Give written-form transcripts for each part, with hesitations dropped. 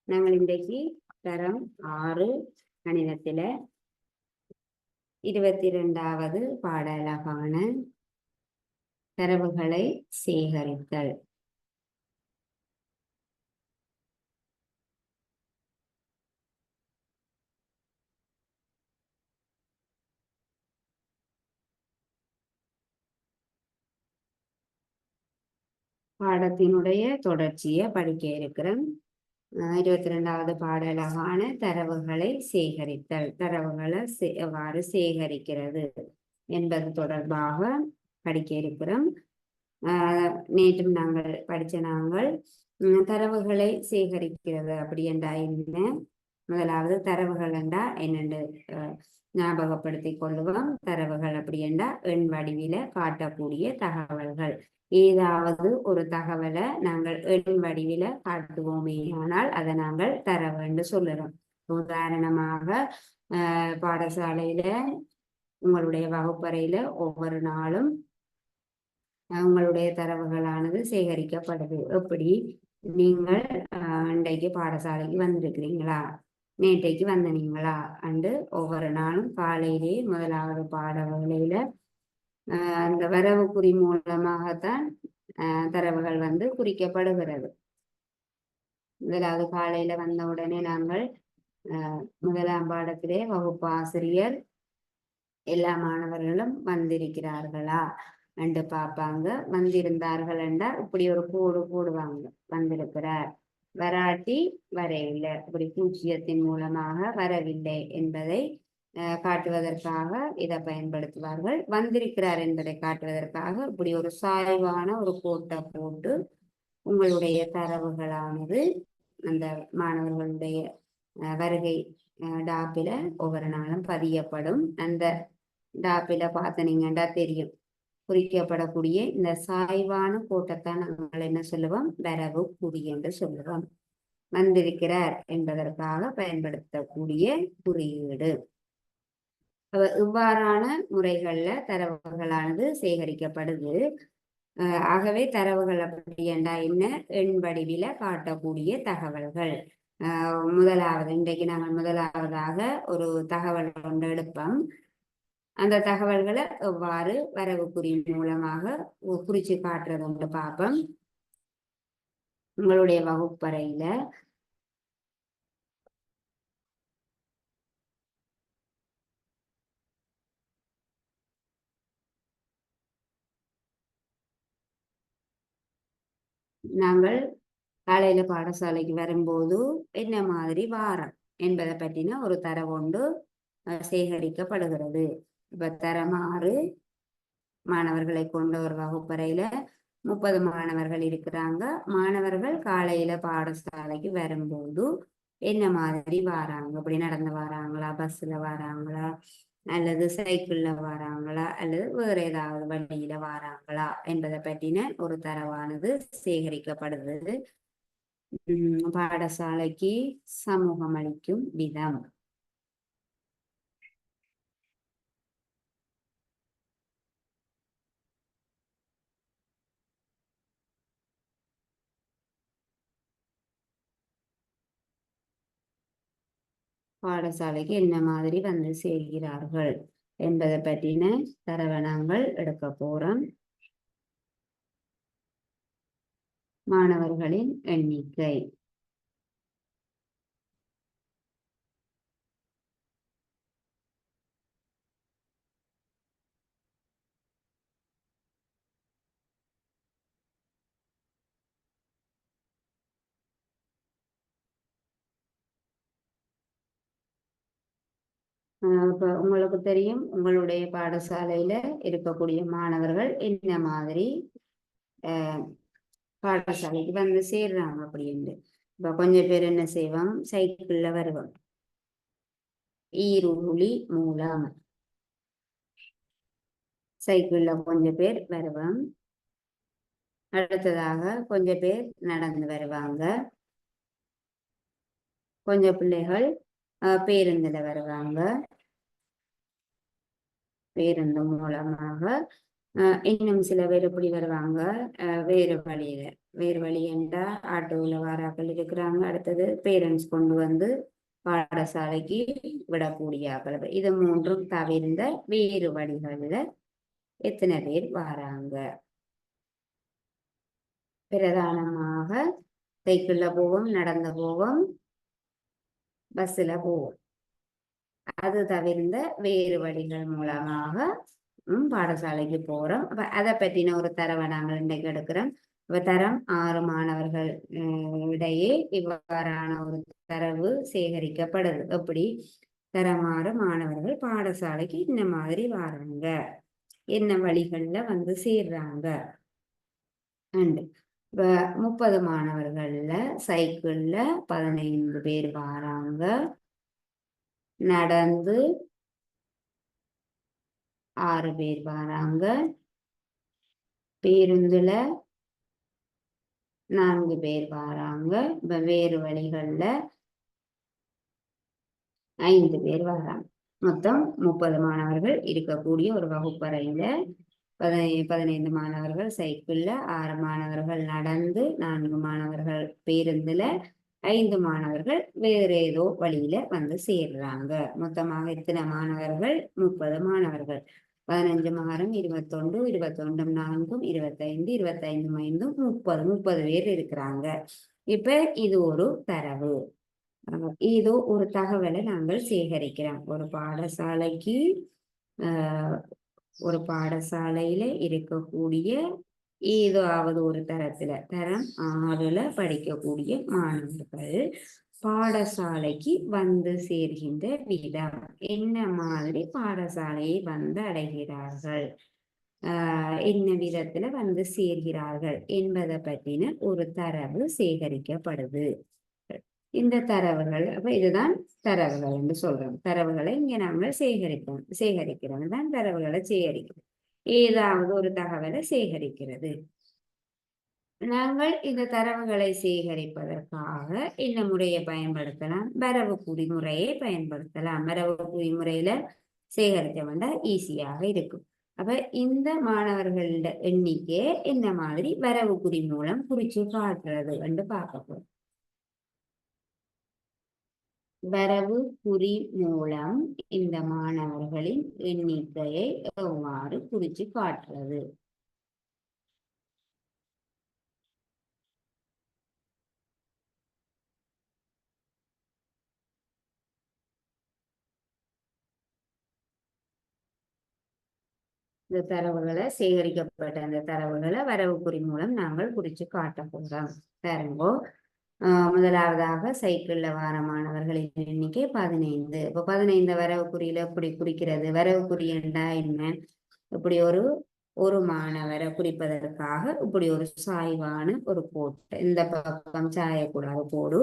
நாங்கள் இன்றைக்கு தரம் 6 கணிதத்தில 22வது பாடலான தரவுகளை சேகரித்தல் பாடத்தினுடைய தொடர்ச்சியை படிக்க இருக்கிறோம். 22வது பாடலான தரவுகளை சேகரித்தல், தரவுகளை எவ்வாறு சேகரிக்கிறது என்பது தொடர்பாக படிக்க இருக்கிறோம். நேற்றும் நாங்கள் நாங்கள் தரவுகளை சேகரிக்கிறது அப்படி என்றா என்ன, முதலாவது தரவுகள் என்றா என்னென்று ஞாபகப்படுத்திக் கொள்ளுவோம். தரவுகள் அப்படி என்றா எண் வடிவில காட்டக்கூடிய தகவல்கள். ஏதாவது ஒரு தகவலை நாங்கள் எண் வடிவில காட்டுவோமே ஆனால் அதை நாங்கள் தரவு என்று சொல்லுறோம். உதாரணமாக பாடசாலையில உங்களுடைய வகுப்பறையில ஒவ்வொரு நாளும் உங்களுடைய தரவுகளானது சேகரிக்கப்படுது. எப்படி நீங்கள் இன்றைக்கு பாடசாலைக்கு வந்திருக்கிறீங்களா, நேற்றைக்கு வந்தனீங்களா அண்டு ஒவ்வொரு நாளும் காலையிலே முதலாவது பாட வேளையில அந்த வரவு குறி மூலமாகத்தான் தரவுகள் குறிக்கப்படுகிறது. முதலாவது காலையில வந்த உடனே நாங்கள் முதலாம் பாடத்திலே வகுப்பு ஆசிரியர் எல்லா மாணவர்களும் வந்திருக்கிறார்களா என்று பார்ப்பாங்க. வந்திருந்தார்கள் என்றால் இப்படி ஒரு கோடு போடுவாங்க, வந்திருக்கிறார். வராட்டி வரையில்லை, இப்படி பூஜ்ஜியத்தின் மூலமாக வரவில்லை என்பதை காட்டுவதற்காக இதை பயன்படுத்துவார்கள். வந்திருக்கிறார் என்பதை காட்டுவதற்காக இப்படி ஒரு சாய்வான ஒரு கோட்டை போட்டு உங்களுடைய தரவுகளானது அந்த மாணவர்களுடைய வருகை டாப்பில ஒவ்வொரு நாளும் பதியப்படும். அந்த டாப்பில பார்த்தனீங்கன்னா தெரியும், குறிக்கப்படக்கூடிய இந்த சாய்வான கோட்டைத்தான் நாங்கள் என்ன சொல்லுவோம், வரவு குறி என்று சொல்லுவோம். வந்திருக்கிறார் என்பதற்காக பயன்படுத்தக்கூடிய குறியீடு. இவ்வாறான முறைகள்ல தரவுகளானது சேகரிக்கப்படுது. ஆகவே தரவுகள் அப்படி என்றா என்ன, எண் வடிவில காட்டக்கூடிய தகவல்கள். முதலாவது இன்றைக்கு நாங்கள் முதலாவதாக ஒரு தகவல் ஒன்று எடுப்போம். அந்த தகவல்களை எவ்வாறு வரவு குறி மூலமாக குறிச்சு காட்டுறது ஒன்று பார்ப்போம். உங்களுடைய வகுப்பறையில நாங்கள் காலையில பாடசாலைக்கு வரும்போது என்ன மாதிரி வாரம் என்பதை பற்றின ஒரு தரவு ஒன்று சேகரிக்கப்படுகிறது. இப்ப தரம் 6 மாணவர்களை கொண்ட ஒரு வகுப்பறையில 30 மாணவர்கள் இருக்கிறாங்க. மாணவர்கள் காலையில பாடசாலைக்கு வரும்போது என்ன மாதிரி வாராங்க, அப்படி நடந்து வராங்களா, பஸ்ல வராங்களா, அல்லது சைக்கிள்ல வராங்களா, அல்லது வேற ஏதாவது வண்டியில வராங்களா என்பதை பற்றின ஒரு தரவானது சேகரிக்கப்படுகிறது. பாடசாலைக்கு சமூகம் அளிக்கும் விதம். பாடசாலைக்கு என்ன மாதிரி வந்து சேர்கிறார்கள் என்பதை பற்றின தரவை நாங்கள் எடுக்க போறோம். மாணவர்களின் எண்ணிக்கை, இப்ப உங்களுக்கு தெரியும் உங்களுடைய பாடசாலையில இருக்கக்கூடிய மாணவர்கள் என்ன மாதிரி பாடசாலைக்கு வந்து சேர்றாங்க அப்படின்னு. இப்ப கொஞ்சம் பேர் என்ன செய்வோம், சைக்கிள்ல வருவோம், ஈருளி மூலம் சைக்கிள்ல கொஞ்சம் பேர் வருவோம். அடுத்ததாக கொஞ்சம் பேர் நடந்து வருவாங்க. கொஞ்சம் பிள்ளைகள் பேருந்துல வருவாங்க. பேருந்து மூலமாக இன்னும் சில பேர் எப்படி வருவாங்க, வேறு வழியில வேறு வழி என்றா ஆட்டோவில் வாராக்கள் இருக்கிறாங்க. அடுத்தது பேரண்ட்ஸ் கொண்டு வந்து பாடசாலைக்கு விடக்கூடிய ஆக்கள். இது மூன்றும் தவிர்ந்த வேறு வழிகளில் எத்தனை பேர் வராங்க? பிரதானமாக சைக்கிள்ல போவோம், நடந்து போவோம், பஸ்ஸில் போவோம். அது தவிர்ந்த வேறு வழிகள் மூலமாக பாடசாலைக்கு போறோம். அப்ப அதை பற்றின ஒரு தரவை நாங்கள் இன்றைக்கு எடுக்கிறோம். இப்ப தரம் 6 மாணவர்கள் இடையே இவ்வாறான ஒரு தரவு சேகரிக்கப்படுது. எப்படி? தரம் 6 மாணவர்கள் பாடசாலைக்கு இந்த மாதிரி வராங்க, என்ன வழிகள்ல வந்து சேர்றாங்க. இப்ப 30 மாணவர்கள்ல சைக்கிள்ல 15 பேர் வராங்க, நடந்து 6 பேர் வராங்க, பேருந்துல 4 பேர் வராங்க, இப்ப வேறு வழிகள்ல 5 பேர் வராங்க. மொத்தம் 30 மாணவர்கள் இருக்கக்கூடிய ஒரு வகுப்பறையில 15 மாணவர்கள் சைக்கிள்ல, 6 மாணவர்கள் நடந்து, 4 மாணவர்கள் பேருந்துல, 5 மாணவர்கள் வேற ஏதோ வழியில வந்து சேர்றாங்க. மொத்தமாக இத்தனை மாணவர்கள்? 30 மாணவர்கள். 15 மாறும் 21, 21 4, 25, 25 5, 30 பேர் இருக்கிறாங்க. இப்ப இது ஒரு தரவு. ஏதோ ஒரு தகவலை நாங்கள் சேகரிக்கிறோம். ஒரு பாடசாலைக்கு ஒரு பாடசாலையில இருக்கக்கூடிய ஏதாவது ஒரு தரத்துல, தரம் 6ல படிக்கக்கூடிய மாணவர்கள் பாடசாலைக்கு வந்து சேர்கின்ற விதம், என்ன மாதிரி பாடசாலையை வந்து அடைகிறார்கள், என்ன விதத்துல வந்து சேர்கிறார்கள் என்பதை பற்றின ஒரு தரவு சேகரிக்கப்படுது. இந்த தரவுகள், அப்ப இதுதான் தரவுகள் என்று சொல்றோம். தரவுகளை இங்க நாங்கள் சேகரிக்கிறோம் தான் தரவுகளை சேகரிக்கிறோம். ஏதாவது ஒரு தகவலை சேகரிக்கிறது. நாங்கள் இந்த தரவுகளை சேகரிப்பதற்காக இந்த முறையை பயன்படுத்தலாம், வரவு குறிமுறையை பயன்படுத்தலாம். வரவு குறிமுறையில சேகரிக்க வேண்டாம், ஈஸியாக இருக்கும். அப்ப இந்த மாணவர்களோட எண்ணிக்கை இந்த மாதிரி வரவு குறி மூலம் குறிச்சு காட்டுறது என்று பார்க்க போறோம். வரவு குறி மூலம் இந்த மாணவர்களின் எண்ணிக்கையை எவ்வாறு குறிச்சு காட்டுறது? இந்த தரவுகளை சேகரிக்கப்பட்ட அந்த தரவுகளை வரவு குறி மூலம் நாங்கள் குறிச்சு காட்ட போகிறோம். பாருங்கோ, முதலாவதாக சைக்கிள்ல வார மாணவர்களின் எண்ணிக்கை 15. இப்போ 15 வரவு குறியில எப்படி குறிக்கிறது? வரவு குறி என்றா என்ன? இப்படி ஒரு மாணவரை குறிப்பதற்காக இப்படி ஒரு சாய்வான ஒரு கோட்டை, இந்த பக்கம் சாயக்கூடாது கோடு,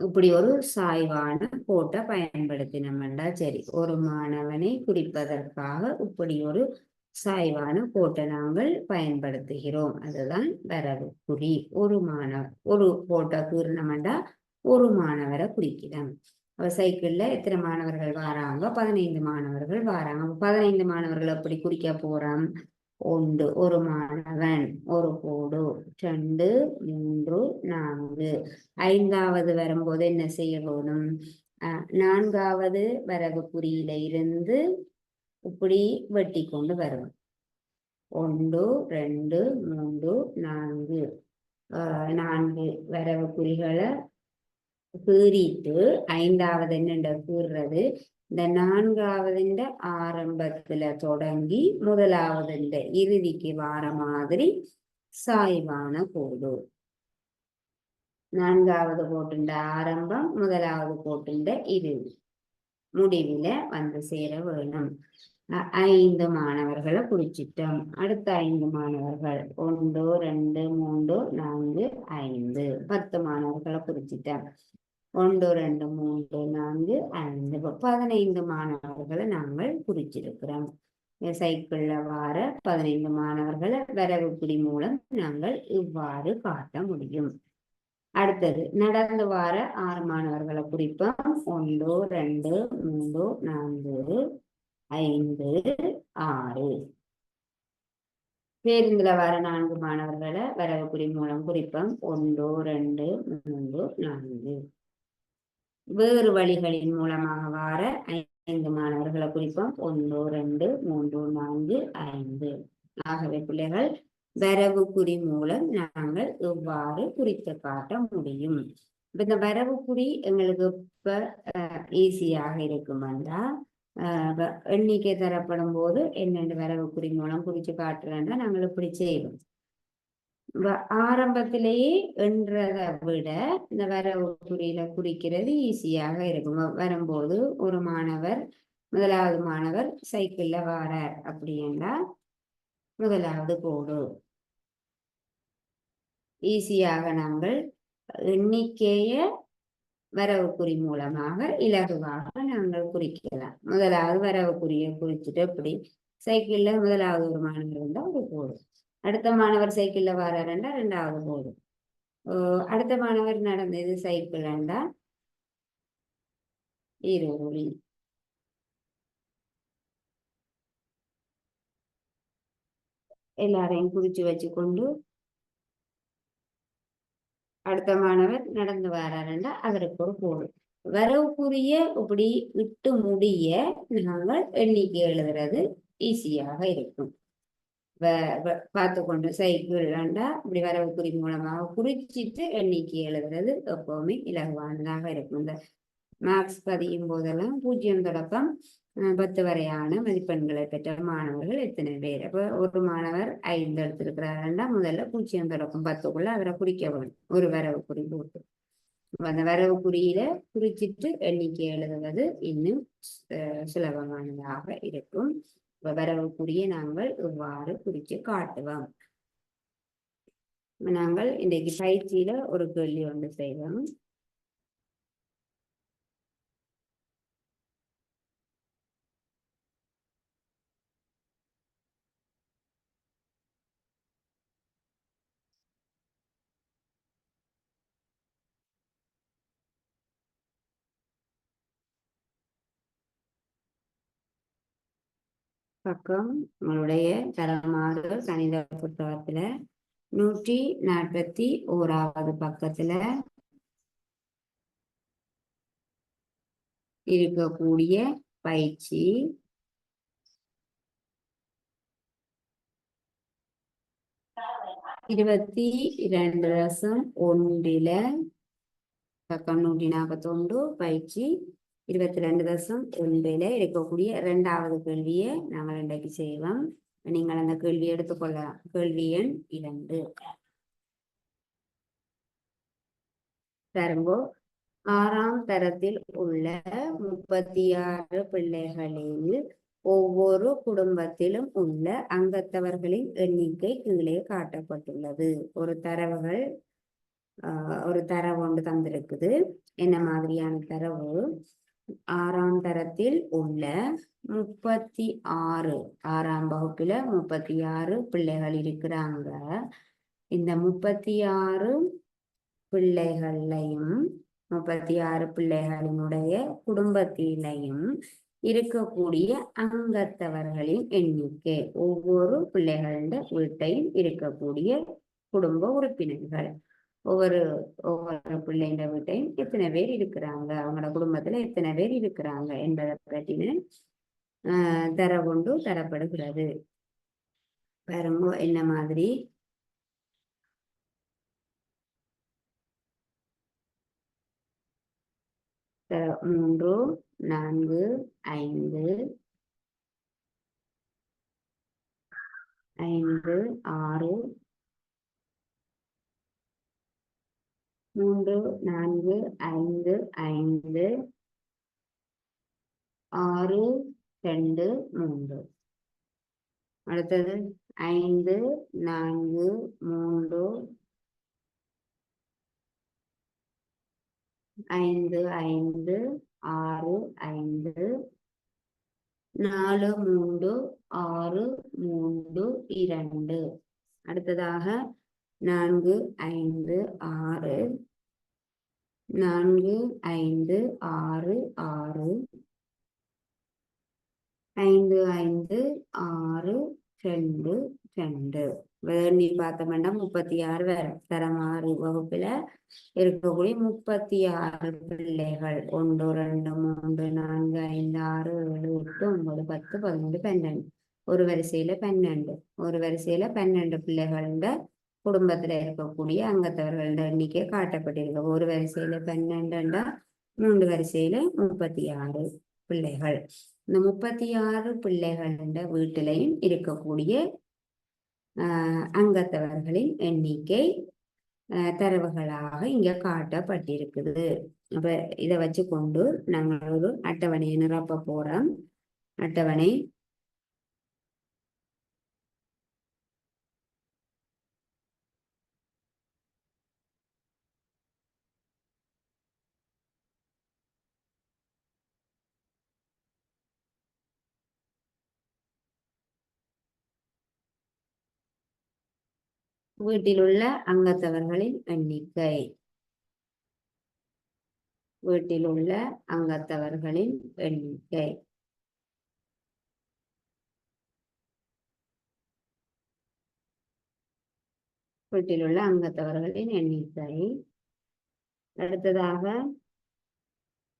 இப்படி ஒரு சாய்வான கோட்டை பயன்படுத்தினோம்டா சரி. ஒரு மாணவனை குறிப்பதற்காக இப்படி ஒரு சாய்வான கோட்டை நாங்கள் பயன்படுத்துகிறோம். அதுதான் வரவு குறி. ஒரு கோட்டை கீறினோம்டா ஒரு மாணவரை குறிக்கிறோம். சைக்கிள்ல எத்தனை மாணவர்கள் வராங்க? 15 மாணவர்கள் வராங்க. 15 மாணவர்கள் எப்படி குறிக்க போறோம்? ஒரு மாணவன், ஒரு கோடு, 2 3 4. 5வது வரும்போது என்ன செய்ய வேணும்? 4வது வரவு குறியில இருந்து இப்படி வெட்டி கொண்டு வரும். 1 2 3 4, 4 வரவு குறிகளை கீறிட்டு 5வது என்னென்ற கீறுறது, இந்த 4வது ஆரம்பத்துல தொடங்கி 1வது இறுதிக்கு வார மாதிரி சாய்வான கோடு. 4வது கோட்டுண்ட ஆரம்பம், 1வது கோட்டுண்ட இறுதி, முடிவில வந்து சேர வேணும். 5 மாணவர்களை குறிச்சிட்டோம். அடுத்த 5 மாணவர்கள் 1 2 3 4 5, 10 மாணவர்களை குறிச்சிட்டோம். 1 2 3 4 5, 15 மாணவர்களை நாங்கள் குறிச்சிருக்கிறோம். சைக்கிள்ல வார 15 மாணவர்களை வரவு குறி மூலம் நாங்கள் இவ்வாறு காட்ட முடியும். அடுத்தது நடந்து வார 6 மாணவர்களை குறிப்போம். 1 2 3 4 5 6. பேருந்துல வர 4 மாணவர்களை வரவுக்குறி மூலம் குறிப்போம். 1 2 3 4. வேறு வழிகளின் மூலமாக வர 5 மாணவர்களை குறிப்போம். 1 2 3 4 5. ஆகவே பிள்ளைகள் வரவுக்குறி மூலம் நாங்கள் எவ்வாறு குறித்து காட்ட முடியும்? இந்த வரவுக்குறி எங்களுக்கு இப்ப ஈஸியாக இருக்கும் என்றால் எண்ணிக்கை தரப்படும் போது என்னென்று வரவுக்குறி மூலம் குறித்து காட்டுறேன்னா நாங்கள் இப்படி செய்வோம். ஆரம்பத்திலேயே என்றதை விட இந்த வரவுக்குறியில குறிக்கிறது ஈஸியாக இருக்கும். வரும்போது ஒரு மாணவர் முதலாவது மாணவர் சைக்கிள்ல வாரார் அப்படின்னா முதலாவது கோடு. ஈஸியாக நாங்கள் எண்ணிக்கைய வரவுக்குறி மூலமாக இலகுவாக நாங்கள் குறிக்கலாம். முதலாவது வரவுக்குறியை குறிச்சுட்டு எப்படி சைக்கிள்ல முதலாவது ஒரு மாணவர் இருந்தால் ஒரு கோடு, அடுத்த மாணவர் சைக்கிள்ல வராருண்டா 2வது கோடு, அடுத்த மாணவர் நடந்தது சைக்கிள் என்றா இருவொளி. எல்லாரையும் குறிச்சு வச்சுக்கொண்டு அடுத்த மாணவர் நடந்து வராருண்டா அவருக்கு ஒரு கோடு. வரவுக்குரிய இப்படி விட்டு முடிய நாங்கள் எண்ணிக்கை எழுதுறது ஈஸியாக இருக்கும். பார்த்து கொண்டு சைக்கிள் வேண்டா இப்படி வரவுக்குறி மூலமாக குறிச்சிட்டு எண்ணிக்கை எழுதுறது எப்பவுமே இலகுவானதாக இருக்கும். இந்த மார்க்ஸ் பதியும் போதெல்லாம் 0 தொடக்கம் 10 வரையான மதிப்பெண்களை பெற்ற மாணவர்கள் எத்தனை பேர்? அப்போ ஒரு மாணவர் 5 எடுத்திருக்கிறாருன்னா முதல்ல 0 தொடக்கம் 10க்குள்ள அவரை குறிக்க வேணும், ஒரு வரவுக்குறி போட்டு. அந்த வரவுக்குறியில குறிச்சிட்டு எண்ணிக்கை எழுதுவது இன்னும் சுலபமானதாக இருக்கும். வரவுக்குறியை நாங்கள் இவ்வாறு குறித்து காட்டுவோம். நாங்கள் இன்றைக்கு பயிற்சியில ஒரு கேள்வி ஒன்று செய்வோம். பக்கம் உங்களுடைய தரமாறு கணித புத்தகத்துல 141வது பக்கத்துல இருக்கக்கூடிய பயிற்சி 22.1 பக்கம் 141 பயிற்சி 22.1 இருக்கக்கூடிய 2வது கேள்வியை நாங்கள் இன்றைக்கு செய்வோம். நீங்கள் அந்த கேள்வி எடுத்துக்கொள்ளலாம். கேள்வி எண் 2. பாருங்கோ, 6ஆம் தரத்தில் உள்ள 36 பிள்ளைகளில் ஒவ்வொரு குடும்பத்திலும் உள்ள அங்கத்தவர்களின் எண்ணிக்கை கீழே காட்டப்பட்டுள்ளது. ஒரு தரவு ஒன்று தந்திருக்குது. என்ன மாதிரியான தரவு? 6ஆம் தரத்தில் உள்ள 36, 6ஆம் வகுப்புல 36 பிள்ளைகள் இருக்கிறாங்க. இந்த 36 பிள்ளைகளையும் 36 பிள்ளைகளினுடைய குடும்பத்திலையும் இருக்கக்கூடிய அங்கத்தவர்களின் எண்ணிக்கை, ஒவ்வொரு பிள்ளைகள வீட்டையும் இருக்கக்கூடிய குடும்ப உறுப்பினர்கள், ஒவ்வொரு பிள்ளைங்க வீட்டையும் எத்தனை பேர் இருக்கிறாங்க, அவங்களோட குடும்பத்துல எத்தனை பேர் இருக்கிறாங்க என்பதை பற்றின தரவொன்று தரப்படுகிறது. பாருங்க என்ன மாதிரி. 3 4 5 5 6 3 4 5 5 6 2 3. அடுத்தது 5 4 3 5 5 6 5 4 3 6 3 2. அடுத்ததாக 4 5 6 4 5 6 6 5 5 6 2 2 எண்ணி பார்த்தோம்னா 36 வரும். தரம் 6 வகுப்புல இருக்கக்கூடிய 36 பிள்ளைகள் 1 2 3 4 5 6 7 8 9 10 11 12 ஒரு வரிசையில 12 ஒரு வரிசையில 12 பிள்ளைகள குடும்பத்துல இருக்கக்கூடிய அங்கத்தவர்கள எண்ணிக்கை காட்டப்பட்டிருக்கு. ஒரு வரிசையில 12 3 வரிசையில 36 பிள்ளைகள். இந்த 36 பிள்ளைகள வீட்டிலையும் இருக்கக்கூடிய அங்கத்தவர்களின் எண்ணிக்கை தரவுகளாக இங்க காட்டப்பட்டிருக்குது. அப்ப இதை வச்சு கொண்டு நாங்கள் ஒரு அட்டவணையை நிரப்ப போறோம். அட்டவணை வீட்டிலுள்ள அங்கத்தவர்களின் எண்ணிக்கை வீட்டிலுள்ள அங்கத்தவர்களின் எண்ணிக்கை வீட்டிலுள்ள அங்கத்தவர்களின் எண்ணிக்கை. அடுத்ததாக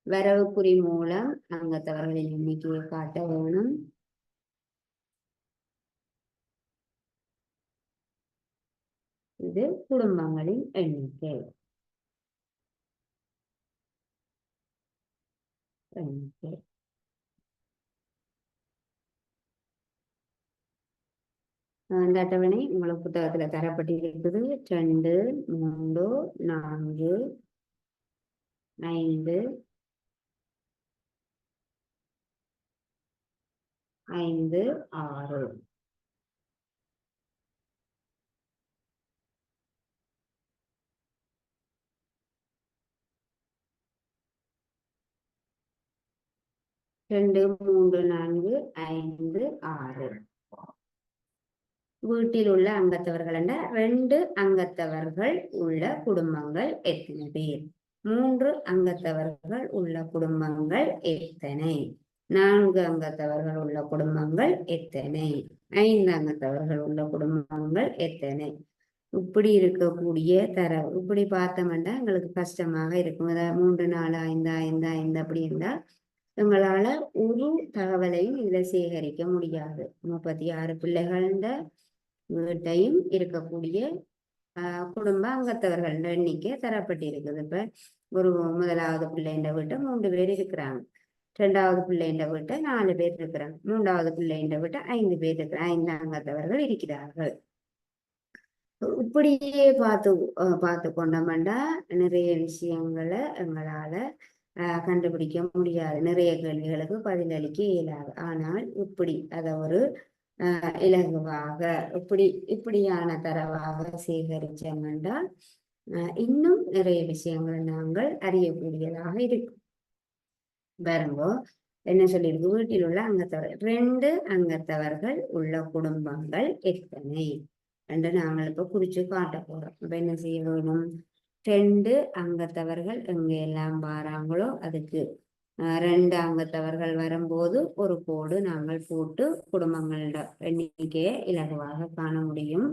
வரவுக்குறி மூலம் அங்கத்தவர்களின் எண்ணிக்கையை காட்ட வேணும். இது குடும்பங்களின் எண்ணிக்கை. அந்த அட்டவணை உங்களுக்கு புத்தகத்துல தரப்பட்டிருக்குது. 2 3 4 5 5 6 2 3 4 5 6 வீட்டில் உள்ள அங்கத்தவர்கள் என்ற 2 அங்கத்தவர்கள் உள்ள குடும்பங்கள் எத்தனை பேர்? 3 அங்கத்தவர்கள் உள்ள குடும்பங்கள் எத்தனை? 4 அங்கத்தவர்கள் உள்ள குடும்பங்கள் எத்தனை? 5 அங்கத்தவர்கள் உள்ள குடும்பங்கள் எத்தனை? இப்படி இருக்கக்கூடிய தரவு இப்படி பார்த்தோம்னா எங்களுக்கு கஷ்டமாக இருக்கும். அதாவது 3 4 5 5 5 அப்படி இருந்தா எங்களால ஒரு தகவலையும் இதுல சேகரிக்க முடியாது. 36 பிள்ளைகள வீட்டையும் இருக்கக்கூடிய குடும்ப அங்கத்தவர்கள் எண்ணிக்கை தரப்பட்டிருக்குது. இப்ப ஒரு முதலாவது பிள்ளைன்ற வீட்டை 3 பேர் இருக்கிறாங்க. 2வது பிள்ளைன்ற வீட்டை 4 பேர் இருக்கிறாங்க. 3வது பிள்ளைன்ற வீட்டை 5 பேர் இருக்கிறாங்க. 5 அங்கத்தவர்கள் இருக்கிறார்கள். இப்படியே பார்த்து கொண்டோம்னா நிறைய விஷயங்களை எங்களால கண்டுபிடிக்க முடியாது. நிறைய கேள்விகளுக்கு பதிலளிக்க இயலாது. ஆனால் இப்படி அதை ஒரு இலகுவாக இப்படியான தரவாக சேகரிச்சோம்னா இன்னும் நிறைய விஷயங்களை நாங்கள் அறியக்கூடியதாக இருக்கும். பாருங்கோ என்ன சொல்லியிருக்கு? வீட்டில் உள்ள அங்கத்தவர்கள் 2 அங்கத்தவர்கள் உள்ள குடும்பங்கள் எத்தனை என்று நாங்கள் இப்ப குறிச்சு காட்ட போறோம். இப்ப என்ன செய்ய வேணும்? 2 அங்கத்தவர்கள் எங்க எல்லாம் வாராங்களோ அதுக்கு 2 அங்கத்தவர்கள் வரும்போது ஒரு கோடு நாங்கள் போட்டு குடும்பங்களோட எண்ணிக்கையை இலகுவாக காண முடியும்.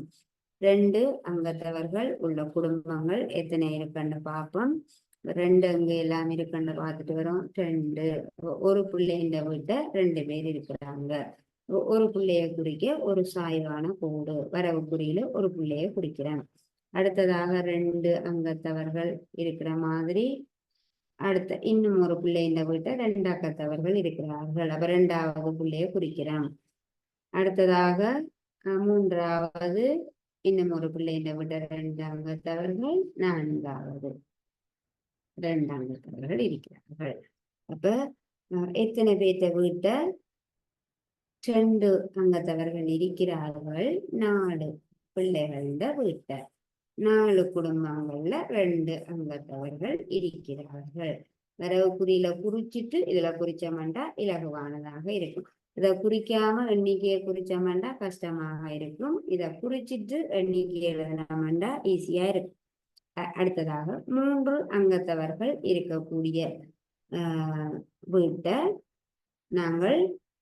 2 அங்கத்தவர்கள் உள்ள குடும்பங்கள் எத்தனை இருக்குன்னு பார்ப்போம். 2 அங்க எல்லாம் இருக்குன்னு பார்த்துட்டு வரோம். 2 ஒரு பிள்ளைன்ற வீட்டை 2 பேர் இருக்கிறாங்க. ஒரு பிள்ளைய குறிக்க ஒரு சாய்வான கோடு வரவு குறியில ஒரு பிள்ளைய குறிக்கிறேன். அடுத்ததாக 2 அங்கத்தவர்கள் இருக்கிற மாதிரி அடுத்த இன்னும் ஒரு பிள்ளைன்ற வீட்டை 2 அங்கத்தவர்கள் இருக்கிறார்கள். அப்ப 2வது பிள்ளைய குறிக்கிறேன். அடுத்ததாக 3வது இன்னும் ஒரு பிள்ளைன்ற வீட்டை 2 அங்கத்தவர்கள் 4வது 2 அங்கத்தவர்கள் இருக்கிறார்கள். அப்ப எத்தனை பேர்த்த வீட்டை 2 அங்கத்தவர்கள் இருக்கிறார்கள்? 4 பிள்ளைகள வீட்டை 4 குடும்பங்கள்ல 2 அங்கத்தவர்கள் இருக்கிறார்கள். வரவு குறியில குறிச்சிட்டு இதுல குறிச்சோம்னா இலகுவானதாக இருக்கும். இதை குறிக்காம எண்ணிக்கையை குறிச்சோம்னா கஷ்டமாக இருக்கும். இதை குறிச்சிட்டு எண்ணிக்கை எழுதினோம்னா ஈஸியா இருக்கும். அடுத்ததாக 3 அங்கத்தவர்கள் இருக்கக்கூடிய வீட்டை நாங்கள்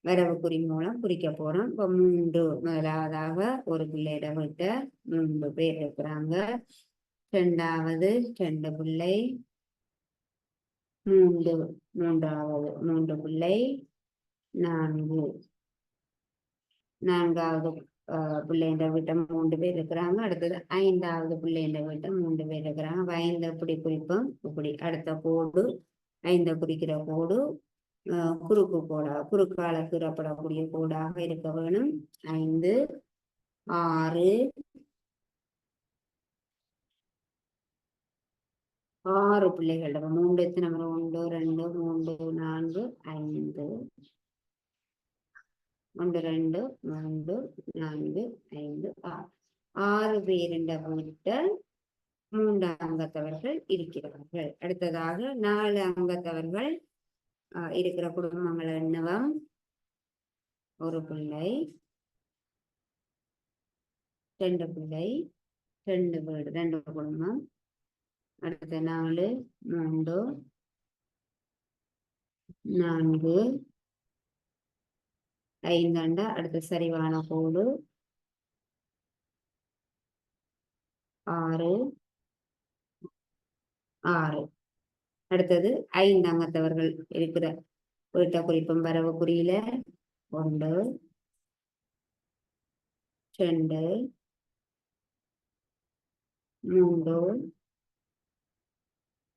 வரவுக்குறி மூலம் குறிக்க போறோம். இப்போ மூன்று முதலாவதாக ஒரு பிள்ளையிட விட்ட 3 பேர் இருக்கிறாங்க. இரண்டாவது 2 பிள்ளை, மூன்றாவது 3 பிள்ளை, 4 நான்காவது பிள்ளைன்ற வீட்டை 3 பேர் இருக்கிறாங்க. அடுத்தது 5வது பிள்ளைன்ற வீட்டை 3 பேர் இருக்கிறாங்க. 5 இப்படி குறிப்போம். இப்படி அடுத்த கோடு 5 குறிக்கிற கோடு குறுக்கு கோடா குறுக்கால கீறப்படக்கூடிய கோடாக இருக்க வேணும். 5, 6, 6 பிள்ளைகள். 3 எத்தனை வரும்? 1, 2, 3, 4, 5. 1, 2, 3, 4, 5, 6. 6 பேருண்ட வீட்டில் 3 அங்கத்தவர்கள் இருக்கிறார்கள். அடுத்ததாக 4 அங்கத்தவர்கள் இருக்கிற குடும்பங்கள் எண்ணுவம். ஒரு பிள்ளை, 2 பிள்ளை, 2 வீடு, 2 குடும்பம். அடுத்த 4, 3, 4, 5 அடுத்த சரிவான கோடு 6, 6. அடுத்தது 5 அங்கத்தவர்கள் இருக்கிற வீட்டை குறிப்பும் வரவு குறியில 1, 2, 3,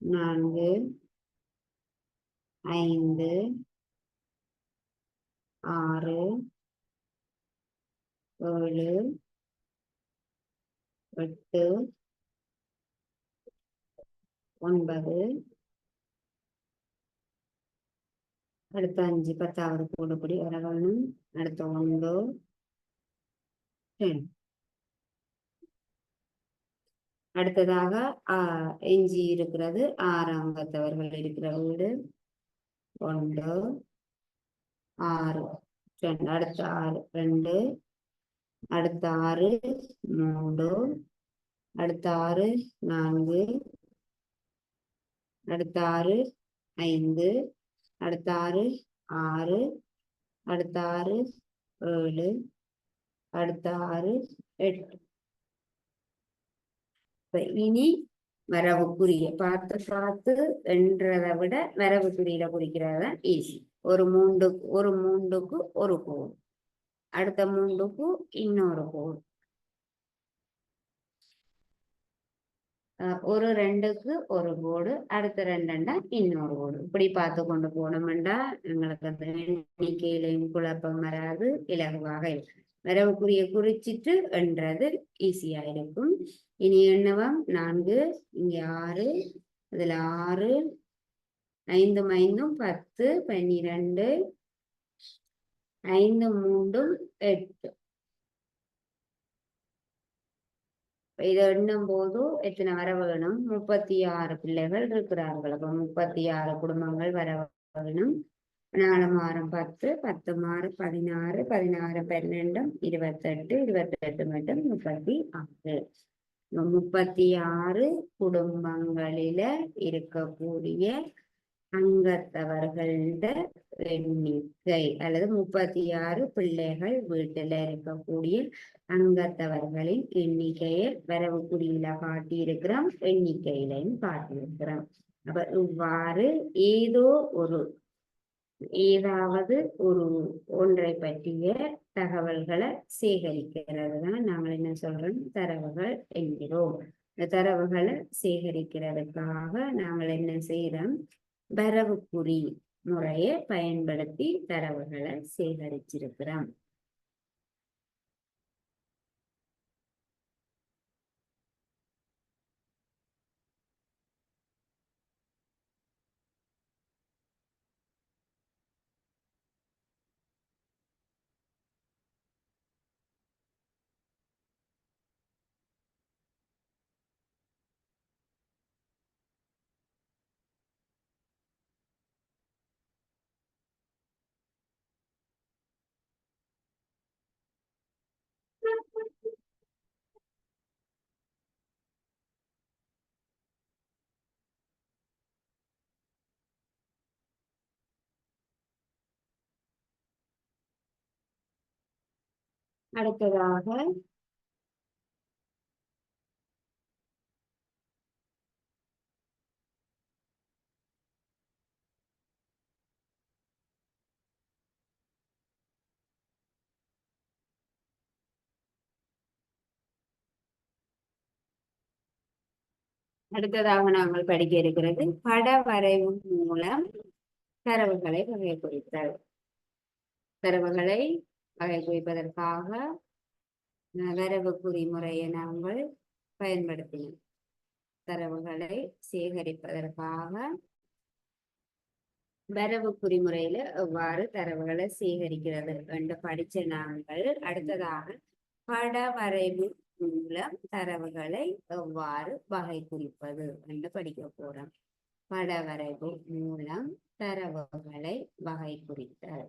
4, 5, 6, 7, 8, 9. அடுத்த 5 10வது கூடுபடி வர வேணும். அடுத்த 1, 2. அடுத்ததாக எஞ்சி இருக்கிறது 6 அங்கத்தவர்கள் இருக்கிற வீடு 1, 6, 2. அடுத்த 6, 2. அடுத்த 6, 3. அடுத்த 6, 4. அடுத்த 6, 5. அடுத்த 6, 6. அடுத்த 6, 7. அடுத்த 6, 8. இனி வரவுக்குரிய பார்த்து பார்த்து என்றதை விட வரவுக்குறியில குறிக்கிறத ஈஸி. ஒரு மூண்டுக்கு ஒரு கோடு, அடுத்த 3க்கு இன்னொரு கோடு, ஒரு 2க்கு ஒரு கோடு, அடுத்த 2 இன்னொரு கோடு. இப்படி பார்த்து கொண்டு போனோம்டா எங்களுக்கு அந்த எண்ணிக்கையிலையும் குழப்பம் வராது, இலகுவாக இருக்கும். வரவுக்குரிய குறிச்சிட்டு என்றது ஈஸியா இருக்கும். இனி எண்ணுவம் 4, இங்க 6, இதுல 6, 5 5 10, 12, 5 3 8. இதை எண்ணும் போது எத்தனை வர வேணும்? 36 பிள்ளைகள் இருக்கிறார்கள். அப்ப 36 குடும்பங்கள் வர வேணும். 4 மாறும் 10, 10 மாறும் 16, 16 12, 28, 28 மட்டும் 36. 36 குடும்பங்களில இருக்கக்கூடிய அங்கத்தவர்கள எண்ணிக்கை அல்லது 36 பிள்ளைகள் வீட்டில் இருக்கக்கூடிய அங்கத்தவர்களின் எண்ணிக்கையை வரவுக்குறியில காட்டியிருக்கிறோம், எண்ணிக்கையிலையும் காட்டியிருக்கிறோம். அப்ப இவ்வாறு ஏதாவது ஒரு ஒன்றை பற்றிய தகவல்களை சேகரிக்கிறது தான் நாங்கள் என்ன சொல்றோம், தரவுகள் என்கிறோம். இந்த தரவுகளை சேகரிக்கிறதுக்காக நாங்கள் என்ன செய்யறோம், வரவுக்குறி முறையை பயன்படுத்தி தரவுகளை சேகரிச்சிருக்கிறோம். அடுத்ததாக நாங்கள் படிக்க இருக்கிறது பட வரைவு மூலம் தரவுகளை வகை குறித்தல். தரவுகளை வகை குறிப்பதற்காக வரவு குறிமுறையை நாங்கள் பயன்படுத்தினோம். தரவுகளை சேகரிப்பதற்காக வரவு குறிமுறையில எவ்வாறு தரவுகளை சேகரிக்கிறது என்று படிச்ச நாங்கள் அடுத்ததாக பட வரைவு மூலம் தரவுகளை எவ்வாறு வகை குறிப்பது என்று படிக்க போறோம். பட வரைவு மூலம் தரவுகளை வகை குறித்தல்.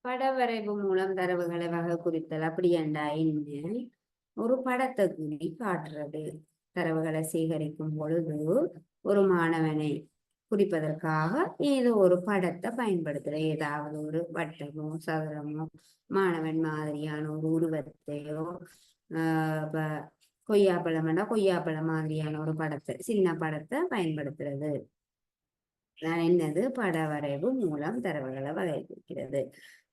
படவரைவு மூலம் தரவுகளை வகை குறித்தல் அப்படி என்றா என்ன? ஒரு படத்தை கூறி காட்டுறது. தரவுகளை சேகரிக்கும் பொழுது ஒரு மாணவனை குறிப்பதற்காக ஏதோ ஒரு படத்தை பயன்படுத்துற. ஏதாவது ஒரு வட்டமோ சதுரமோ மாணவன் மாதிரியான ஒரு உருவத்தையோ கொய்யாப்பழம்னா கொய்யாப்பழம் மாதிரியான ஒரு படத்தை சின்ன படத்தை பயன்படுத்துறது. என்னது பட வரைவு மூலம் தரவுகளை வகை குறிக்கிறது.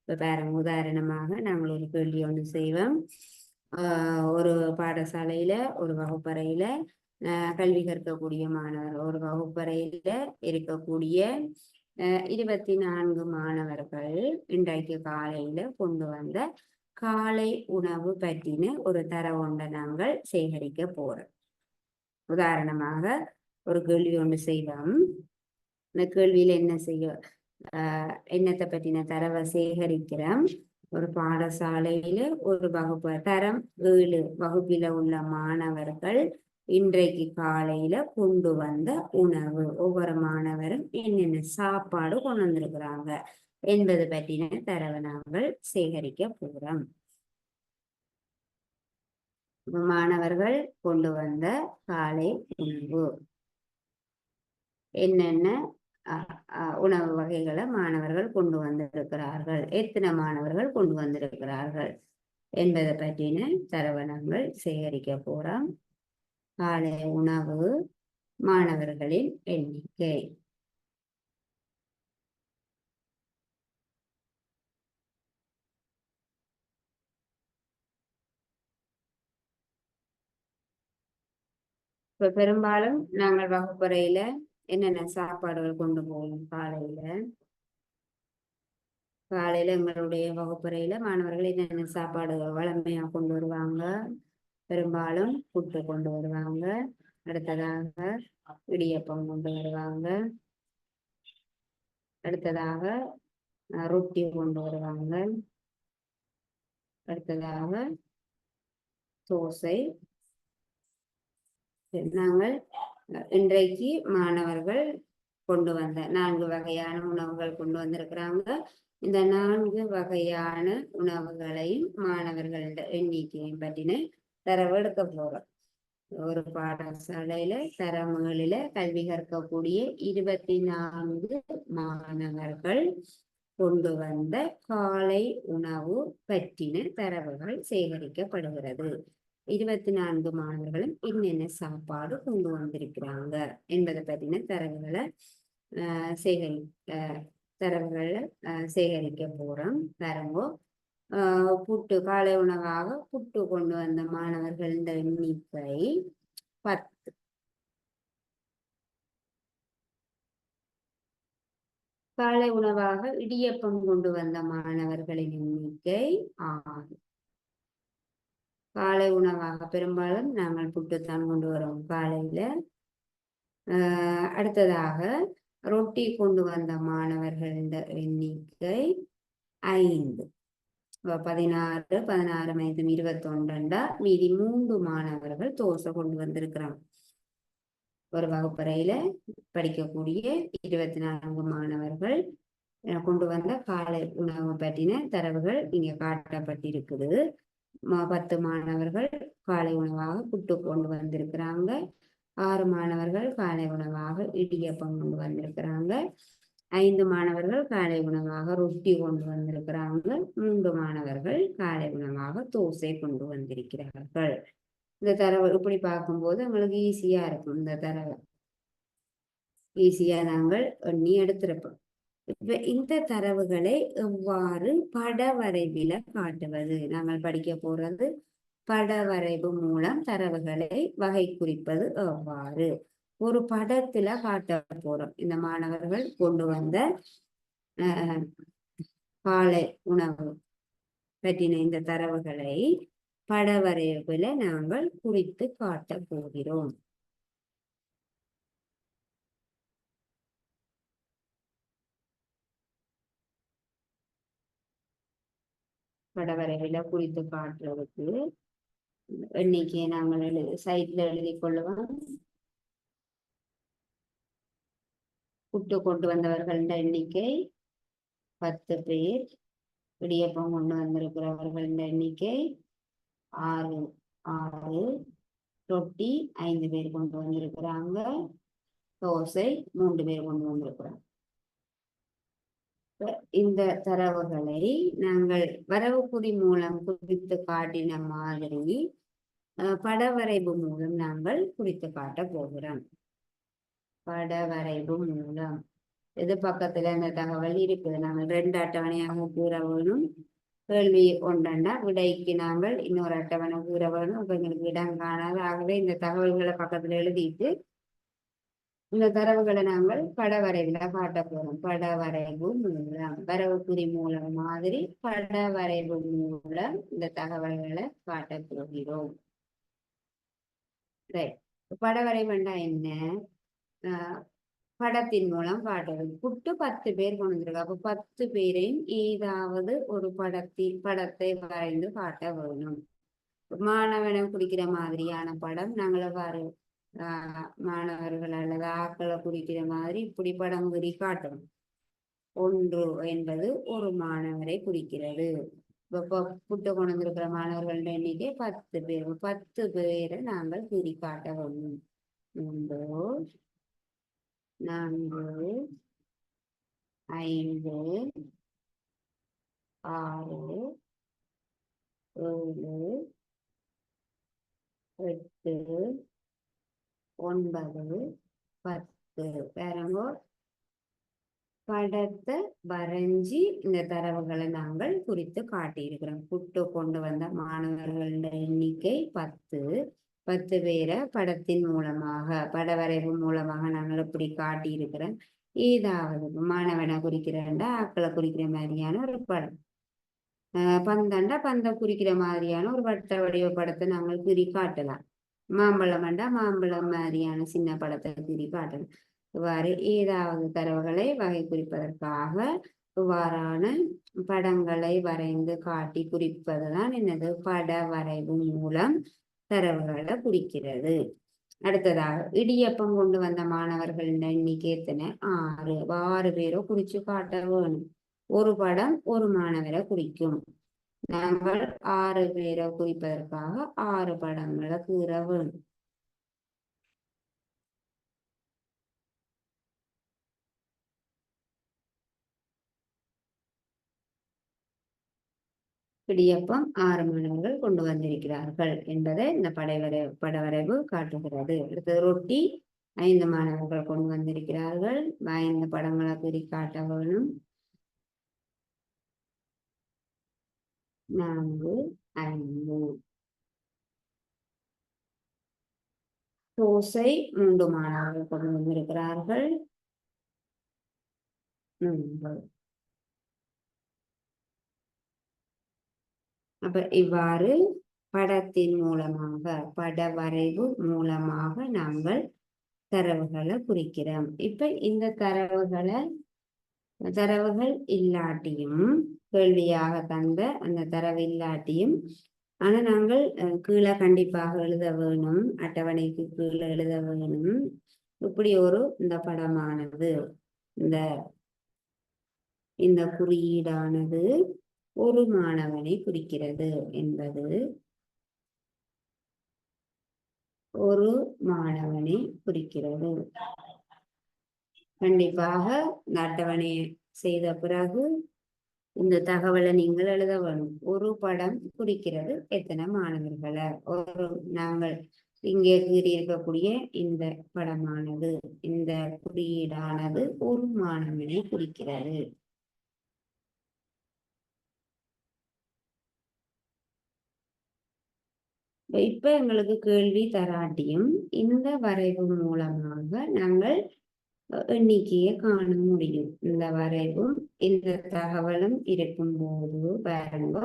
இப்ப பாருங்க, உதாரணமாக நாங்கள் ஒரு கேள்வி ஒன்று செய்வோம். ஒரு பாடசாலையில ஒரு வகுப்பறையில கல்வி கற்கக்கூடிய மாணவர் ஒரு வகுப்பறையில இருக்கக்கூடிய 24 மாணவர்கள் இன்றைக்கு காலையில கொண்டு வந்த காலை உணவு பற்றின ஒரு தரவொன்றை நாங்கள் சேகரிக்க போறோம். உதாரணமாக ஒரு கேள்வி ஒன்று செய்வோம். இந்த கேள்வியில என்ன செய்ய என்னத்தை பற்றின தரவை சேகரிக்கிறோம். ஒரு பாடசாலையில ஒரு வகுப்பு தரம் 7 வகுப்பில உள்ள மாணவர்கள் இன்றைக்கு காலையில கொண்டு வந்த உணவு, ஒவ்வொரு மாணவரும் என்னென்ன சாப்பாடு கொண்டு வந்திருக்கிறாங்க என்பது பற்றின தரவை நாங்கள் சேகரிக்க போறோம். மாணவர்கள் கொண்டு வந்த காலை உணவு என்னென்ன உணவு வகைகளை மாணவர்கள் கொண்டு வந்திருக்கிறார்கள், எத்தனை மாணவர்கள் கொண்டு வந்திருக்கிறார்கள் என்பதை பற்றின தரவை நாங்கள் சேகரிக்க போறோம். காலை உணவு மாணவர்களின் எண்ணிக்கை. இப்ப பெரும்பாலும் நாங்கள் வகுப்பறையில என்னென்ன சாப்பாடுகள் கொண்டு போவோம்? காலையில எங்களுடைய வகுப்பறையில மாணவர்கள் என்னென்ன சாப்பாடுகள் வளமையா கொண்டு வருவாங்க? பெரும்பாலும் புட்டு கொண்டு வருவாங்க. அடுத்ததாக இடியப்பம் கொண்டு வருவாங்க. அடுத்ததாக ரொட்டி கொண்டு வருவாங்க. அடுத்ததாக தோசை. நாங்கள் இன்றைக்கு மாணவர்கள் கொண்டு வந்த 4 வகையான உணவுகள் கொண்டு வந்திருக்கிறாங்க. இந்த 4 வகையான உணவுகளையும் மாணவர்களோட எண்ணிக்கையும் பற்றின தரவு எடுக்க போறோம். ஒரு பாடசாலையில தரம் 7ல கல்வி கற்கக்கூடிய 24 மாணவர்கள் கொண்டு வந்த காலை உணவு பற்றின தரவுகள் சேகரிக்கப்படுகிறது. 24 மாணவர்களும் என்னென்ன சாப்பாடு கொண்டு வந்திருக்கிறாங்க என்பதை பற்றின தரவுகளை சேகரிக்க போறோம். பாருங்கோ, புட்டு காலை உணவாக புட்டு கொண்டு வந்த மாணவர்கள் எண்ணிக்கை 10. காலை உணவாக இடியப்பம் கொண்டு வந்த மாணவர்களின் எண்ணிக்கை 6. காலை உணவாக பெரும்பாலும் நாங்கள் புட்டுத்தான் கொண்டு வரோம் காலையில. அடுத்ததாக ரொட்டி கொண்டு வந்த மாணவர்களின் எண்ணிக்கை 5. 16 16 மைதம் 21 மீதி 3 மாணவர்கள் தோசை கொண்டு வந்திருக்கிறாங்க. ஒரு வகுப்பறையில படிக்கக்கூடிய 24 மாணவர்கள் கொண்டு வந்த காலை உணவு பற்றின தரவுகள் இங்க காட்டப்பட்டிருக்குது. 10 மாணவர்கள் காலை உணவாக புட்டு கொண்டு வந்திருக்கிறாங்க. 6 மாணவர்கள் காலை உணவாக இடியப்பம் கொண்டு வந்திருக்கிறாங்க. 5 மாணவர்கள் காலை உணவாக ரொட்டி கொண்டு வந்திருக்கிறாங்க. 3 மாணவர்கள் காலை உணவாக தோசை கொண்டு வந்திருக்கிறார்கள். இந்த தரவு இப்படி பார்க்கும்போது உங்களுக்கு ஈஸியா இருக்கும். இந்த தரவு ஈஸியா நாங்கள் எண்ணி எடுத்திருப்போம். இப்ப இந்த தரவுகளை எவ்வாறு பட வரைவில காட்டுவது? நாங்கள் படிக்க போறது பட வரைவு மூலம் தரவுகளை வகை குறிப்பது எவ்வாறு? ஒரு படத்துல காட்ட போறோம். இந்த மாணவர்கள் கொண்டு வந்த காலை உணவு பற்றின இந்த தரவுகளை பட வரைவுல நாங்கள் குறித்து காட்ட போகிறோம். பட வரைவில குறித்து காட்டுறதுக்கு எண்ணிக்கையை நாங்கள் சைட்ல எழுதி கொள்ளுவோம். புட்டு கொண்டு வந்தவர்கள் எண்ணிக்கை 10 பேர். இடியப்பம் கொண்டு வந்திருக்கிறவர்கள் எண்ணிக்கை 6. ரொட்டி 5 பேர் கொண்டு வந்திருக்கிறாங்க. தோசை 3 பேர் கொண்டு வந்திருக்கிறாங்க. இந்த தரவுகளை நாங்கள் வரவுக்குறி மூலம் குறித்து காட்டின மாதிரி படவரைவு மூலம் நாங்கள் குறித்து காட்ட போகிறோம். படவரைவு மூலம் இது பக்கத்துல இந்த தகவல் இருக்குது. நாங்கள் 2 அட்டவணையாக கூற வேணும். கேள்வி ஒன்றா விடைக்கு நாங்கள் இன்னொரு அட்டவணை கூற வேணும். அப்ப எங்களுக்கு இடம் காணாது. ஆகவே இந்த தகவல்களை பக்கத்துல எழுதிட்டு இந்த தரவுகளை நாங்கள் படவரைவுல காட்ட போறோம். படவரைவு மூலம் வரவுக்குறி மூலம் மாதிரி படவரைவு மூலம் இந்த தகவல்களை காட்ட போகிறோம். படவரைவுண்டா என்ன? படத்தின் மூலம் காட்டுறது. புட்டு 10 பேர் கொண்டு வந்திருக்கு. அப்ப 10 பேரையும் ஏதாவது ஒரு படத்தை வரைந்து காட்ட வேணும். மாணவனை குறிக்கிற மாதிரியான படம் நாங்கள் எவ்வாறு மாணவர்கள் அல்லது ஆக்களை குறிக்கிற மாதிரி இப்படி படம் குறி காட்டணும். 1 என்பது ஒரு மாணவரை குறிக்கிறது. இப்ப புட்டு கொண்டு வந்திருக்கிற மாணவர்களுடைய எண்ணிக்கை 10 பேர். 10 பேரை நாங்கள் குறி காட்ட வேணும். 3, 4, 5, 6, 7, 8, 9, 10. பாருங்க, படத்தை வரைஞ்சி இந்த தரவுகளை நாங்கள் குறித்து காட்டியிருக்கிறோம். புட்டு கொண்டு வந்த மாணவர்களுடைய எண்ணிக்கை 10. 10 பேரை படத்தின் மூலமாக படவரைவு மூலமாக நாங்கள் இப்படி காட்டியிருக்கிறோம். ஏதாவது மாணவனை குறிக்கிறேன்டா ஆக்களை குறிக்கிற மாதிரியான ஒரு படம், பந்தண்டா பந்தம் குறிக்கிற மாதிரியான ஒரு வட்ட வடிவ படத்தை நாங்கள் குறி காட்டலாம். மாம்பழம்டா மாம்பழம் மாதிரியான சின்ன படத்தை குறி காட்டலாம். இவ்வாறு ஏதாவது தரவுகளை வகை குறிப்பதற்காக இவ்வாறான படங்களை வரைந்து காட்டி குறிப்பதுதான் என்னது பட வரைவு மூலம் தரவுகளை குறிக்கிறது. அடுத்ததாக இடியப்பம் கொண்டு வந்த மாணவர்கள் எண்ணிக்கை எத்தனை? 6. 6 பேரை குறிச்சு காட்ட வேணும். ஒரு படம் ஒரு மாணவரை குறிக்கும். நாங்கள் 6 பேரை குறிப்பதற்காக 6 படங்களை கூற வேணும். இடியப்பம் 6 மாணவர்கள் கொண்டு வந்திருக்கிறார்கள் என்பதை இந்த படவரைவு காட்டுகிறது. அடுத்து ரொட்டி 5 மாணவர்கள் கொண்டு வந்திருக்கிறார்கள். 5 படங்களை குறி காட்ட வேணும். 4, 5. தோசை 3 மாணவர்கள் கொண்டு வந்திருக்கிறார்கள். 3. அப்ப இவ்வாறு படத்தின் மூலமாக படவரைவு மூலமாக நாங்கள் தரவுகளை குறிக்கிறோம். இப்ப இந்த தரவுகள் இல்லாட்டியும் கேள்வியாக தந்த அந்த தரவு இல்லாட்டியும் ஆனா நாங்கள் கீழே கண்டிப்பாக எழுத வேணும். அட்டவணைக்கு கீழே எழுத வேணும். இப்படி இந்த படமானது இந்த குறியீடானது ஒரு மாணவனை குறிக்கிறது என்பது ஒரு மாணவனை குறிக்கிறது. கண்டிப்பாக இந்த அட்டவணையை செய்த பிறகு இந்த தகவலை நீங்கள் எழுத வேணும். ஒரு படம் குறிக்கிறது எத்தனை மாணவர்களை. நாங்கள் இங்கே இருக்கக்கூடிய இந்த படமானது, இந்த குறியீடானது ஒரு மாணவனை குறிக்கிறது. இப்ப எங்களுக்கு கேள்வி தராட்டியும் இந்த வரைவு மூலமாக நாங்கள் எண்ணிக்கையை காண முடியும். இந்த வரைவும் இந்த தகவலும் இருக்கும்போது பாருங்க,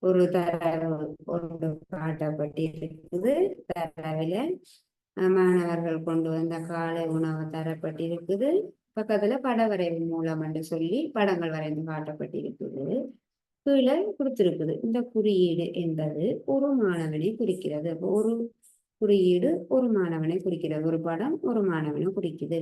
ஒரு தரவு ஒன்று காட்டப்பட்டிருக்குது. தரவுல மாணவர்கள் கொண்டு வந்த காலை உணவு தரப்பட்டிருக்குது. பக்கத்துல பட வரைவு மூலம் என்று சொல்லி படங்கள் வரைந்து காட்டப்பட்டிருக்குது. கீழே கொடுத்திருக்குது. இந்த குறியீடு என்பது ஒரு மாணவனை குறிக்கிறது. ஒரு குறியீடு ஒரு மாணவனை குறிக்கிறது. ஒரு படம் ஒரு மாணவனை குறிக்குது.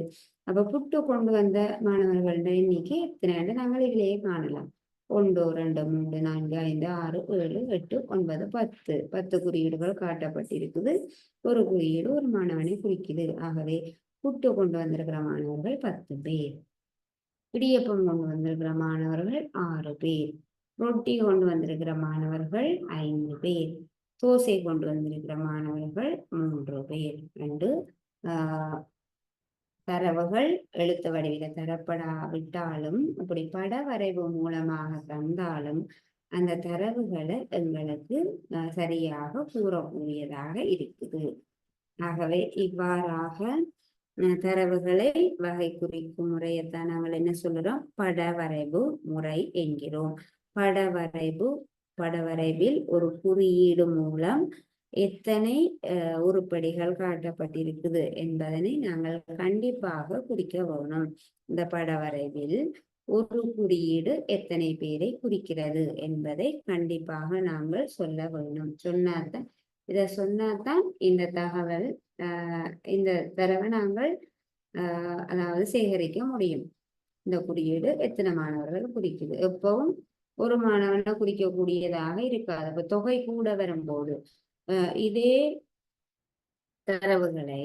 அப்ப புட்டு கொண்டு வந்த மாணவர்களோட எண்ணிக்கை எத்தனை நாங்கள் இதிலேயே காணலாம். 1 2 3 4 5 6 7 8 9 10 குறியீடுகள் காட்டப்பட்டிருக்குது. ஒரு குறியீடு ஒரு மாணவனை குறிக்குது. ஆகவே புட்டு கொண்டு வந்திருக்கிற மாணவர்கள் 10 பேர். இடியப்பம் கொண்டு வந்திருக்கிற மாணவர்கள் 6 பேர். ரொட்டி கொண்டு வந்திருக்கிற மாணவர்கள் 5 பேர். தோசை கொண்டு வந்திருக்கிற மாணவர்கள் 3 பேர். 2 தரவுகள் எழுத்து வடிவில தரப்படாவிட்டாலும் இப்படி பட வரைவு மூலமாக தந்தாலும் அந்த தரவுகளை எங்களுக்கு சரியாக கூறக்கூடியதாக இருக்குது. ஆகவே இவ்வாறாக தரவுகளை வகை குறிக்கும் முறையைத்தான் நாங்கள் என்ன சொல்றோம்? படவரைவு முறை என்கிறோம். படவரைவில் ஒரு குறியீடு மூலம் எத்தனை உருப்படிகள் காட்டப்பட்டிருக்குது என்பதனை நாங்கள் கண்டிப்பாக குறிக்க வேணும். இந்த படவரைவில் ஒரு குறியீடு எத்தனை பேரை குறிக்கிறது என்பதை கண்டிப்பாக நாங்கள் சொல்ல வேணும். சொன்னாதான் இதை சொன்னாதான் இந்த தகவல் இந்த தரவை நாங்கள் அதாவது சேகரிக்க முடியும். இந்த குறியீடு எத்தனை மாணவர்கள் குறிக்குது. எப்பவும் ஒரு மாணவனை குறிக்கக்கூடியதாக இருக்காது. இப்ப தொகை கூட வரும்போது இதே தரவுகளை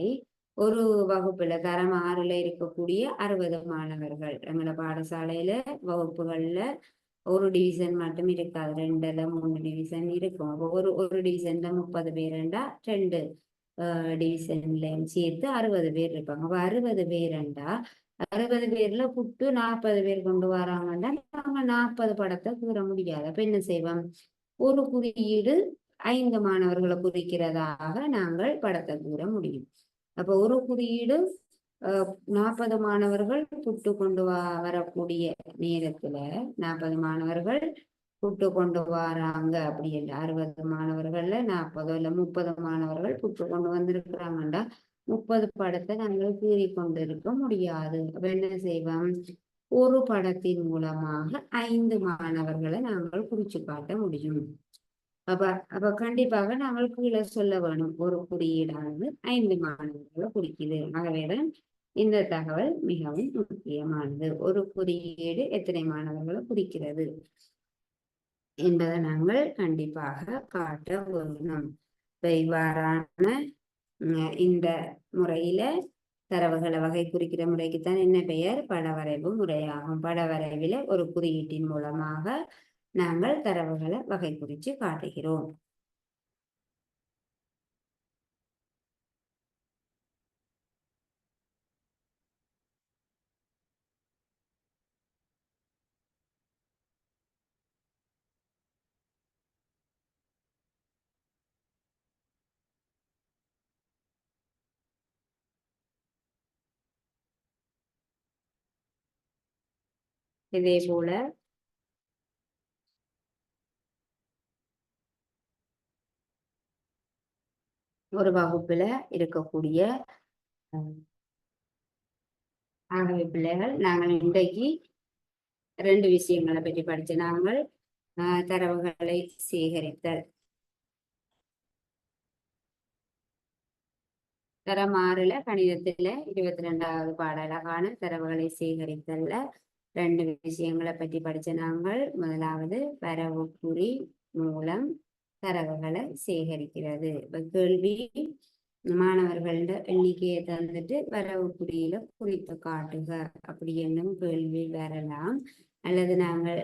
ஒரு வகுப்புல தரம் 6ல இருக்கக்கூடிய 60 மாணவர்கள் எங்களோட பாடசாலையில வகுப்புகள்ல ஒரு டிவிஷன் மட்டும் இருக்காது. 2 3 டிவிஷன் இருக்கும். ஒரு டிவிஷன்ல 30 பேருண்டா 2 டிவிஷன்லையும் சேர்த்து 60 பேர் இருப்பாங்க. அப்ப 60 பேருண்டா 60 பேர்ல புட்டு 40 பேர் கொண்டு வராங்கன்னா நாங்க 40 படத்தை கூற முடியாது. அப்ப என்ன செய்வோம்? ஒரு குறியீடு 5 மாணவர்களை குறிக்கிறதாக நாங்கள் படத்தை கூற முடியும். அப்ப ஒரு குறியீடு 40 மாணவர்கள் புட்டு கொண்டு வரக்கூடிய நேரத்துல 40 மாணவர்கள் புட்டு கொண்டு வராங்க அப்படி இல்லை. 60 மாணவர்கள்ல 40 இல்ல 30 மாணவர்கள் புட்டு கொண்டு வந்திருக்கிறாங்கண்டா 30 படத்தை நாங்கள் கீறி கொண்டிருக்க முடியாது. அப்ப என்ன செய்வோம்? ஒரு படத்தின் மூலமாக 5 மாணவர்களை நாங்கள் குறிச்சு காட்ட முடியும். அப்ப கண்டிப்பாக நாங்கள் கீழே சொல்ல வேணும். ஒரு குறியீடானது 5 மாணவர்களை குறிக்குது. ஆகவேதான் இந்த தகவல் மிகவும் முக்கியமானது. ஒரு குறியீடு எத்தனை மாணவர்களை குறிக்கிறது என்பதை நாங்கள் கண்டிப்பாக காட்ட வேணும். இவ்வாறான இந்த முறையில தரவுகளை வகை குறிக்கிற முறைக்குத்தான் என்ன பெயர்? படவரைவு முறையாகும். படவரைவில ஒரு குறியீட்டின் மூலமாக நாங்கள் தரவுகளை வகை குறித்து காட்டுகிறோம். இதே போல ஒரு வகுப்புல இருக்கக்கூடிய ஆகவே பிள்ளைகள், நாங்கள் இன்றைக்கு 2 விஷயங்களை பற்றி படிச்சு நாங்கள் தரவுகளை சேகரித்தல். தரம் 6ல கணிதத்துல 22வது பாடலான தரவுகளை சேகரித்தல்ல ரெண்டு விஷயங்களை பற்றி படிச்ச நாங்கள். முதலாவது வரவு குறி மூலம் தரவுகளை சேகரிக்கிறது. இப்ப கேள்வி மாணவர்கள எண்ணிக்கையை தந்துட்டு வரவு குறியில குறித்து காட்டுக அப்படி என்னும் கேள்வி வரலாம். அல்லது நாங்கள்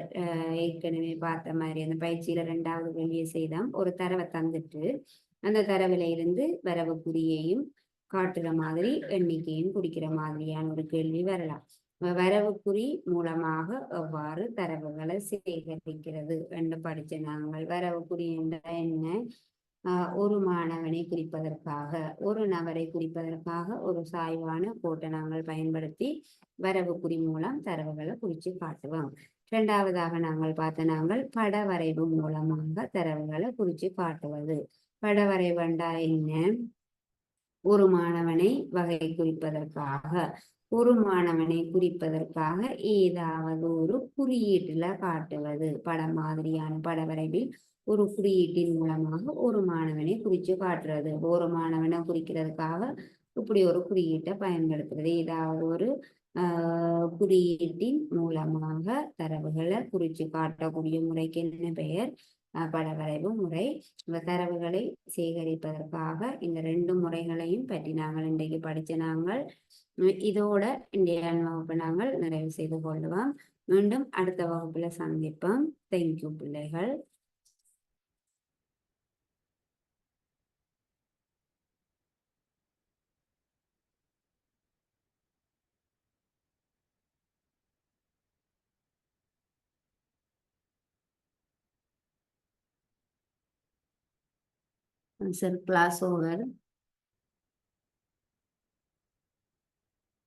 ஏற்கனவே பார்த்த மாதிரி அந்த பயிற்சியில 2வது கேள்வியை செய்தோம். ஒரு தரவை தந்துட்டு அந்த தரவுல இருந்து வரவு குறியையும் காட்டுற மாதிரி எண்ணிக்கையும் குறிக்கிற மாதிரியான ஒரு கேள்வி வரலாம். வரவு குறி மூலமாக எவ்வாறு தரவுகளை சேகரிக்கிறது என்று படிச்ச நாங்கள். வரவு குறி என்றால் என்ன? ஒரு மாணவனை குறிப்பதற்காக, ஒரு நபரை குறிப்பதற்காக ஒரு சாய்வான கோட்டை நாங்கள் பயன்படுத்தி வரவு குறி மூலம் தரவுகளை குறிச்சு காட்டுவோம். 2வதாக நாங்கள் நாங்கள் பட வரைவு மூலமாக தரவுகளை குறிச்சு காட்டுவது. பட வரைவண்டா என்ன? ஒரு மாணவனை வகை குறிப்பதற்காக, ஒரு மாணவனை குறிப்பதற்காக ஏதாவது ஒரு குறியீட்டுல காட்டுவது. படம் மாதிரியான பட வரைவில் ஒரு குறியீட்டின் மூலமாக ஒரு மாணவனை குறிச்சு காட்டுறது. ஒரு மாணவனை குறிக்கிறதுக்காக இப்படி ஒரு குறியீட்டை பயன்படுத்துறது. ஏதாவது ஒரு குறியீட்டின் மூலமாக தரவுகளை குறிச்சு காட்டக்கூடிய முறைக்கு என்ன பெயர்? படவரைவு முறை. தரவுகளை சேகரிப்பதற்காக இந்த 2 முறைகளையும் பற்றி நாங்கள் இன்றைக்கு படிச்ச நாங்கள். இதோட இன்றைய வகுப்பு நாங்கள் நிறைவு செய்து கொள்வோம். மீண்டும் அடுத்த வகுப்புல சந்திப்போம். தேங்க்யூ பிள்ளைகள். Sir, class over.